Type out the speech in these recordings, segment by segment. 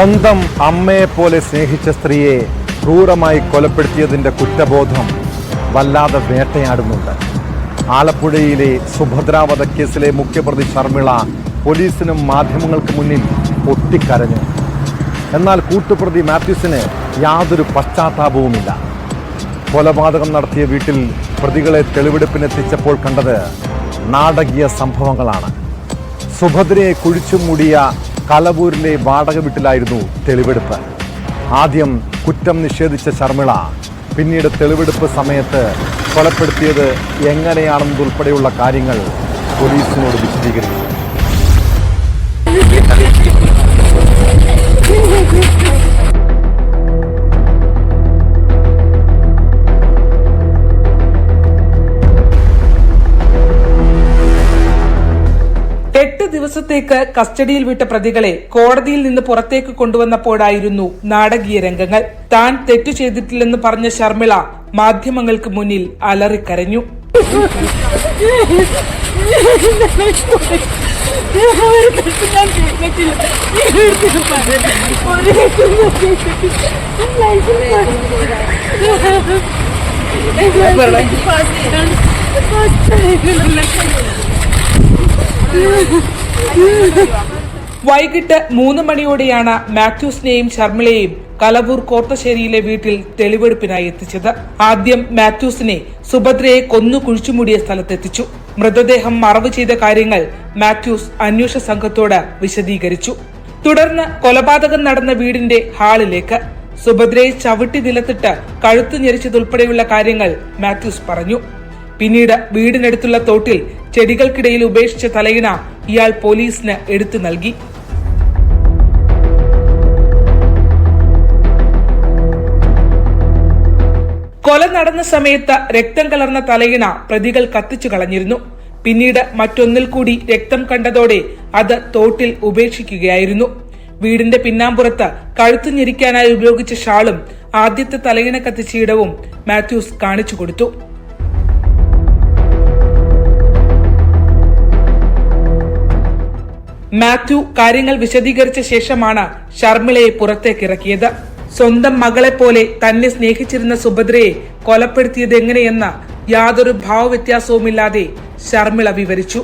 സ്വന്തം അമ്മയെപ്പോലെ സ്നേഹിച്ച സ്ത്രീയെ ക്രൂരമായി കൊലപ്പെടുത്തിയതിൻ്റെ കുറ്റബോധം വല്ലാതെ വേട്ടയാടുന്നുണ്ട്. ആലപ്പുഴയിലെ സുഭദ്ര വധക്കേസിലെ മുഖ്യപ്രതി ശർമിള പോലീസിനും മാധ്യമങ്ങൾക്ക് മുന്നിൽ പൊട്ടിക്കരഞ്ഞു. എന്നാൽ കൂട്ടുപ്രതി മാത്യൂസിന് യാതൊരു പശ്ചാത്താപവുമില്ല. കൊലപാതകം നടത്തിയ വീട്ടിൽ പ്രതികളെ തെളിവെടുപ്പിനെത്തിച്ചപ്പോൾ കണ്ടത് നാടകീയ സംഭവങ്ങളാണ്. സുഭദ്രയെ കുഴിച്ചുമൂടിയ കലവൂരിലെ വാടക വീട്ടിലായിരുന്നു തെളിവെടുപ്പ്. ആദ്യം കുറ്റം നിഷേധിച്ച ശർമിള പിന്നീട് തെളിവെടുപ്പ് സമയത്ത് കൊലപ്പെടുത്തിയത് എങ്ങനെയാണെന്നതുൾപ്പെടെയുള്ള കാര്യങ്ങൾ പോലീസിനോട് വിശദീകരിച്ചു. ദിവസത്തേക്ക് കസ്റ്റഡിയിൽ വിട്ട പ്രതികളെ കോടതിയിൽ നിന്ന് പുറത്തേക്ക് കൊണ്ടുവന്നപ്പോഴായിരുന്നു നാടകീയ രംഗങ്ങൾ. താൻ തെറ്റു ചെയ്തിട്ടില്ലെന്ന് പറഞ്ഞ ശർമിള മാധ്യമങ്ങൾക്ക് മുന്നിൽ അലറിക്കരഞ്ഞു. വൈകിട്ട് 3 മണിയോടെയാണ് മാത്യൂസിനെയും ശർമിളയെയും കലവൂർ കോർത്തശ്ശേരിയിലെ വീട്ടിൽ തെളിവെടുപ്പിനായി എത്തിച്ചത്. ആദ്യം മാത്യൂസിനെ സുഭദ്രയെ കൊന്നു കുഴിച്ചുമൂടിയ സ്ഥലത്തെത്തിച്ചു. മൃതദേഹം മറവ് ചെയ്ത കാര്യങ്ങൾ മാത്യൂസ് അന്വേഷണ സംഘത്തോട് വിശദീകരിച്ചു. തുടർന്ന് കൊലപാതകം നടന്ന വീടിന്റെ ഹാളിലേക്ക് സുഭദ്രയെ ചവിട്ടി നിലത്തിട്ട് കഴുത്തു ഞെരിച്ചതുൾപ്പെടെയുള്ള കാര്യങ്ങൾ മാത്യൂസ് പറഞ്ഞു. പിന്നീട് വീടിനടുത്തുള്ള തോട്ടിൽ ചെടികൾക്കിടയിൽ ഉപേക്ഷിച്ച തലയിണ ഇയാൾ പോലീസിന് എടുത്തു നൽകി. കൊല നടന്ന സമയത്ത് രക്തം കലർന്ന തലയിണ പ്രതികൾ കത്തിച്ചു കളഞ്ഞിരുന്നു. പിന്നീട് മറ്റൊന്നിൽ കൂടി രക്തം കണ്ടതോടെ അത് തോട്ടിൽ ഉപേക്ഷിക്കുകയായിരുന്നു. വീടിന്റെ പിന്നാമ്പുറത്ത് കഴുത്തു ഞെരിക്കാനായി ഉപയോഗിച്ച ഷാളും ആദ്യത്തെ തലയിണ കത്തിച്ച ഇടവും മാത്യൂസ് കാണിച്ചു കൊടുത്തു. മാത്യു കാര്യങ്ങൾ വിശദീകരിച്ച ശേഷമാണ് ശർമിളയെ പുറത്തേക്കിറക്കിയത്. സ്വന്തം മകളെ പോലെ തന്നെ സ്നേഹിച്ചിരുന്ന സുഭദ്രയെ കൊലപ്പെടുത്തിയത് എങ്ങനെയെന്ന് യാതൊരു ഭാവവ്യത്യാസവുമില്ലാതെ ശർമിള വിവരിച്ചു.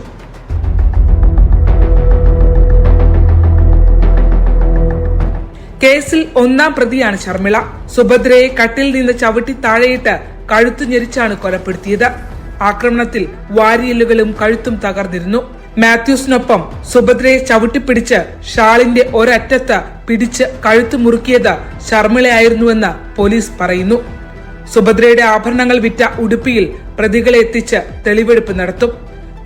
കേസിൽ 1-ാം പ്രതിയാണ് ശർമിള. സുഭദ്രയെ കട്ടിൽ നിന്ന് ചവിട്ടി താഴെയിട്ട് കഴുത്തു ഞെരിച്ചാണ് കൊലപ്പെടുത്തിയത്. ആക്രമണത്തിൽ വാരിയെല്ലുകളും കഴുത്തും തകർന്നിരുന്നു. മാത്യൂസിനൊപ്പം സുഭദ്രയെ ചവിട്ടിപ്പിടിച്ച് ഷാളിന്റെ ഒരറ്റത്ത് പിടിച്ച് കഴുത്ത് മുറുക്കിയത് ശർമിളയായിരുന്നുവെന്ന് പോലീസ് പറയുന്നു. സുഭദ്രയുടെ ആഭരണങ്ങൾ വിറ്റ ഉടുപ്പിയിൽ പ്രതികളെ എത്തിച്ച് തെളിവെടുപ്പ് നടത്തും.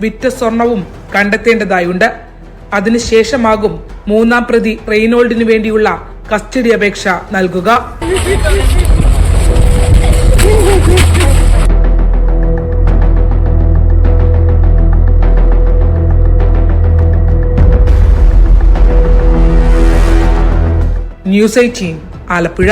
വിറ്റ സ്വർണവും കണ്ടെത്തേണ്ടതായുണ്ട്. അതിനുശേഷമാകും 3-ാം പ്രതി റെയ്നോൾഡിനു വേണ്ടിയുള്ള കസ്റ്റഡി അപേക്ഷ നൽകുക. ന്യൂസ് 18 ആലപ്പുഴ.